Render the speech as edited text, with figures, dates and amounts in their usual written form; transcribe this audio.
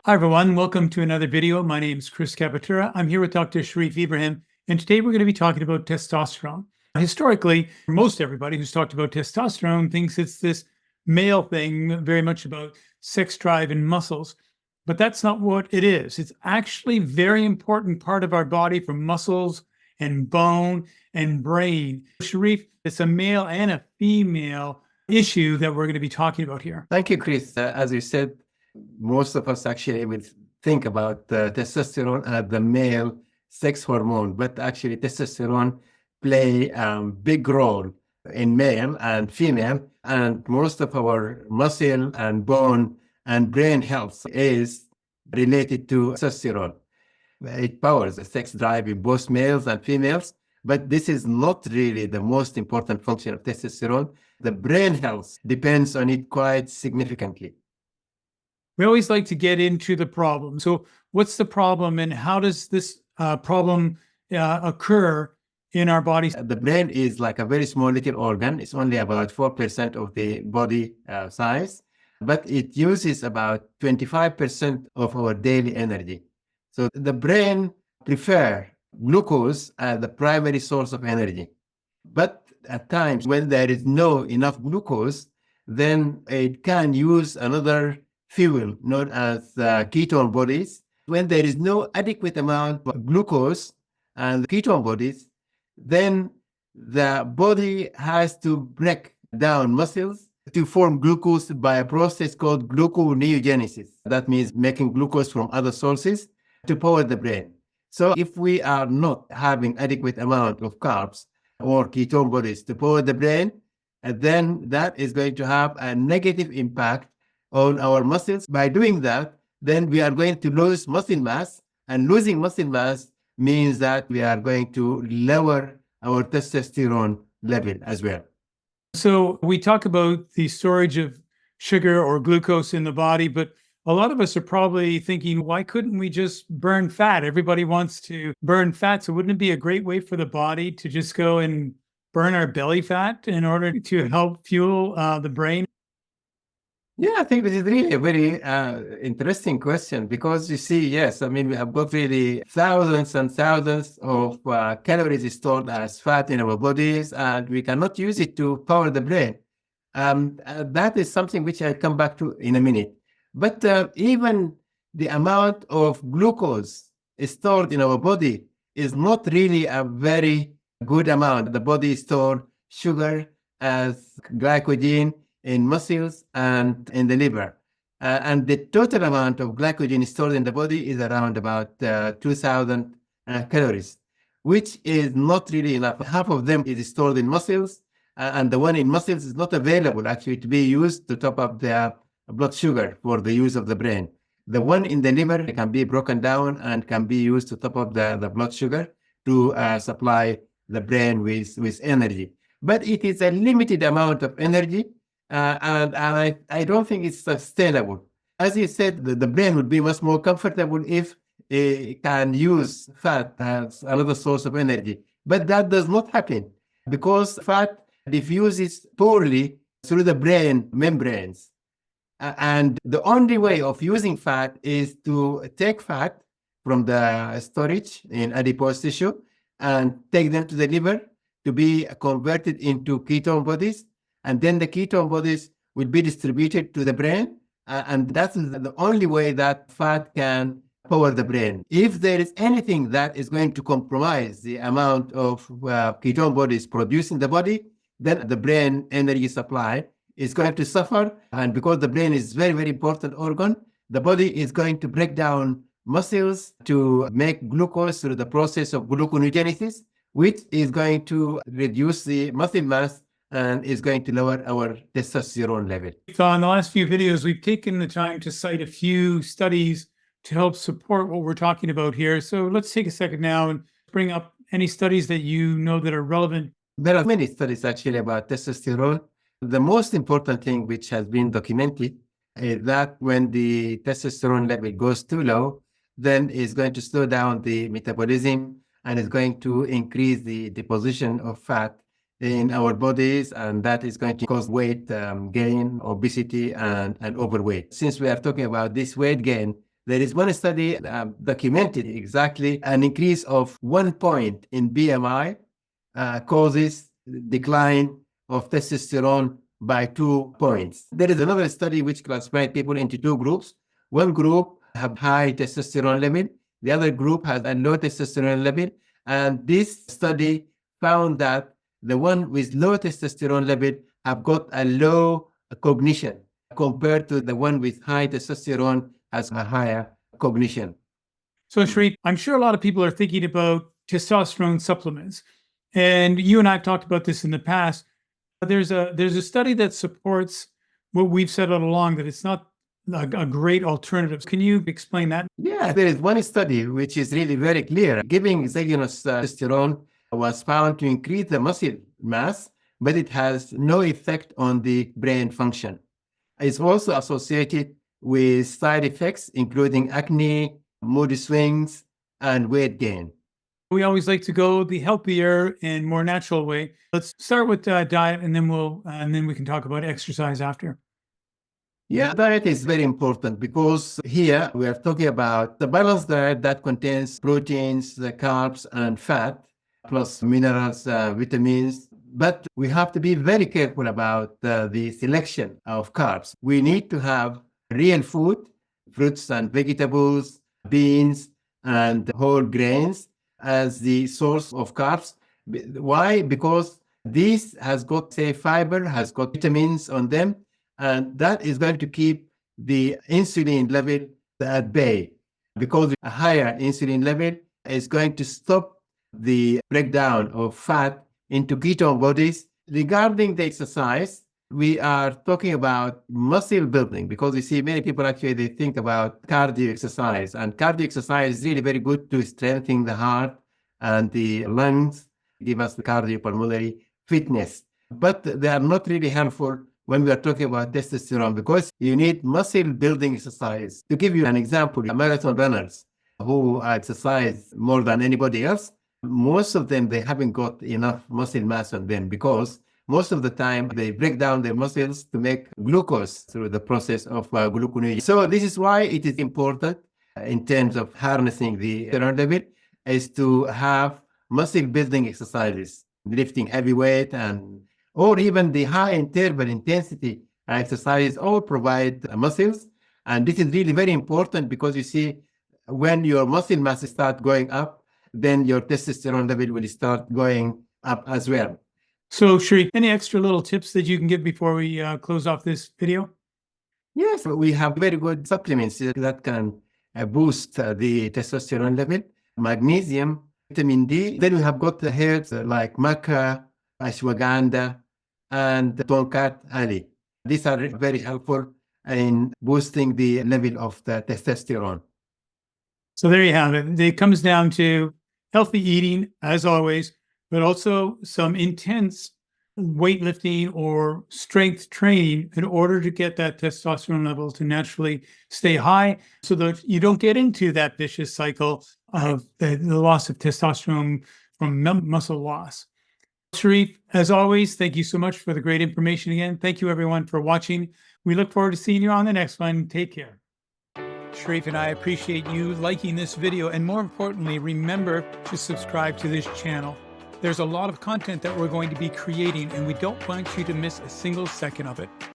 Hi, everyone. Welcome to another video. My name is Scappatura. I'm here with Dr. Sharif Ibrahim, and today we're going to be talking about testosterone. Historically, most everybody who's talked about testosterone thinks it's this male thing, very much about sex drive and muscles, but that's not what it is. It's actually a very important part of our body for muscles and bone and brain. Sharif, it's a male and a female issue that we're going to be talking about here. Thank you, Chris. As you said, most of us actually will think about testosterone as the male sex hormone, but actually testosterone play a big role in male and female, and most of our muscle and bone and brain health is related to testosterone. It powers the sex drive in both males and females, but this is not really the most important function of testosterone. The brain health depends on it quite significantly. We always like to get into the problem. So what's the problem and how does this problem occur in our body? The brain is like a very small little organ. It's only about 4% of the body size, but it uses about 25% of our daily energy. So the brain prefers glucose as the primary source of energy. But at times when there is no enough glucose, then it can use another fuel known as ketone bodies. When there is no adequate amount of glucose and ketone bodies, then the body has to break down muscles to form glucose by a process called gluconeogenesis. That means making glucose from other sources to power the brain. So if we are not having adequate amount of carbs or ketone bodies to power the brain, then that is going to have a negative impact on our muscles. By doing that, then we are going to lose muscle mass, and losing muscle mass means that we are going to lower our testosterone level as well. So we talk about the storage of sugar or glucose in the body, but a lot of us are probably thinking, why couldn't we just burn fat? Everybody wants to burn fat. So wouldn't it be a great way for the body to just go and burn our belly fat in order to help fuel the brain? Yeah, I think this is really a very interesting question because you see, yes, I mean, we have got really thousands and thousands of calories stored as fat in our bodies, and we cannot use it to power the brain. That is something which I'll come back to in a minute. But even the amount of glucose stored in our body is not really a very good amount. The body stores sugar as glycogen in muscles and in the liver. And the total amount of glycogen stored in the body is around about 2,000 calories, which is not really enough. Half of them is stored in muscles, and the one in muscles is not available actually to be used to top up the blood sugar for the use of the brain. The one in the liver can be broken down and can be used to top up the blood sugar to supply the brain with energy. But it is a limited amount of energy, and I don't think it's sustainable. As you said, the brain would be much more comfortable if it can use fat as another source of energy. But that does not happen because fat diffuses poorly through the brain membranes. And the only way of using fat is to take fat from the storage in adipose tissue and take them to the liver to be converted into ketone bodies. And then the ketone bodies will be distributed to the brain. And that's the only way that fat can power the brain. If there is anything that is going to compromise the amount of ketone bodies produced in the body, then the brain energy supply is going to suffer. And because the brain is very, very important organ, the body is going to break down muscles to make glucose through the process of gluconeogenesis, which is going to reduce the muscle mass and is going to lower our testosterone level. So in the last few videos, we've taken the time to cite a few studies to help support what we're talking about here. So let's take a second now and bring up any studies that you know that are relevant. There are many studies actually about testosterone. The most important thing which has been documented is that when the testosterone level goes too low, then it's going to slow down the metabolism and it's going to increase the deposition of fat in our bodies, and that is going to cause weight gain, obesity, and overweight. Since we are talking about this weight gain, There is one study documented exactly an increase of 1 point in BMI causes decline of testosterone by 2 points. There is another study which classified people into two groups. One group have high testosterone level, the other group has a low testosterone level, and this study found that the one with low testosterone level have got a low cognition compared to the one with high testosterone has a higher cognition. So, Sharif, I'm sure a lot of people are thinking about testosterone supplements. And you and I have talked about this in the past. There's a study that supports what we've said all along, that it's not a great alternative. Can you explain that? Yeah, there is one study which is really very clear. Giving exogenous testosterone was found to increase the muscle mass, but it has no effect on the brain function. It's also associated with side effects, including acne, mood swings, and weight gain. We always like to go the healthier and more natural way. Let's start with diet, and then we can talk about exercise after. Yeah, diet is very important because here we are talking about the balanced diet that contains proteins, the carbs, and fat, plus minerals, vitamins. But we have to be very careful about the selection of carbs. We need to have real food, fruits and vegetables, beans, and whole grains as the source of carbs. Why? Because this has got, say, fiber, has got vitamins on them, and that is going to keep the insulin level at bay, because a higher insulin level is going to stop the breakdown of fat into ketone bodies. Regarding the exercise, we are talking about muscle building, because you see many people actually they think about cardio exercise, and cardio exercise is really very good to strengthen the heart and the lungs, give us the cardiopulmonary fitness. But they are not really helpful when we are talking about testosterone, because you need muscle building exercise. To give you an example, marathon runners who exercise more than anybody else, most of them, they haven't got enough muscle mass on them, because most of the time they break down their muscles to make glucose through the process of gluconeogenesis. So this is why it is important in terms of harnessing the testosterone level, is to have muscle building exercises, lifting heavy weight, and or even the high interval intensity exercises all provide muscles. And this is really very important, because you see, when your muscle mass starts going up, then your testosterone level will start going up as well. So, Sharif, any extra little tips that you can give before we close off this video? Yes, we have very good supplements that can boost the testosterone level, magnesium, vitamin D. Then we have got the herbs like maca, ashwagandha, and tonkat ali. These are very helpful in boosting the level of the testosterone. So there you have it. It comes down to healthy eating, as always, but also some intense weightlifting or strength training in order to get that testosterone level to naturally stay high, so that you don't get into that vicious cycle of the loss of testosterone from muscle loss. Sharif, as always, thank you so much for the great information again. Thank you, everyone, for watching. We look forward to seeing you on the next one. Take care. Sharif and I appreciate you liking this video, and more importantly, remember to subscribe to this channel. There's a lot of content that we're going to be creating, and we don't want you to miss a single second of it.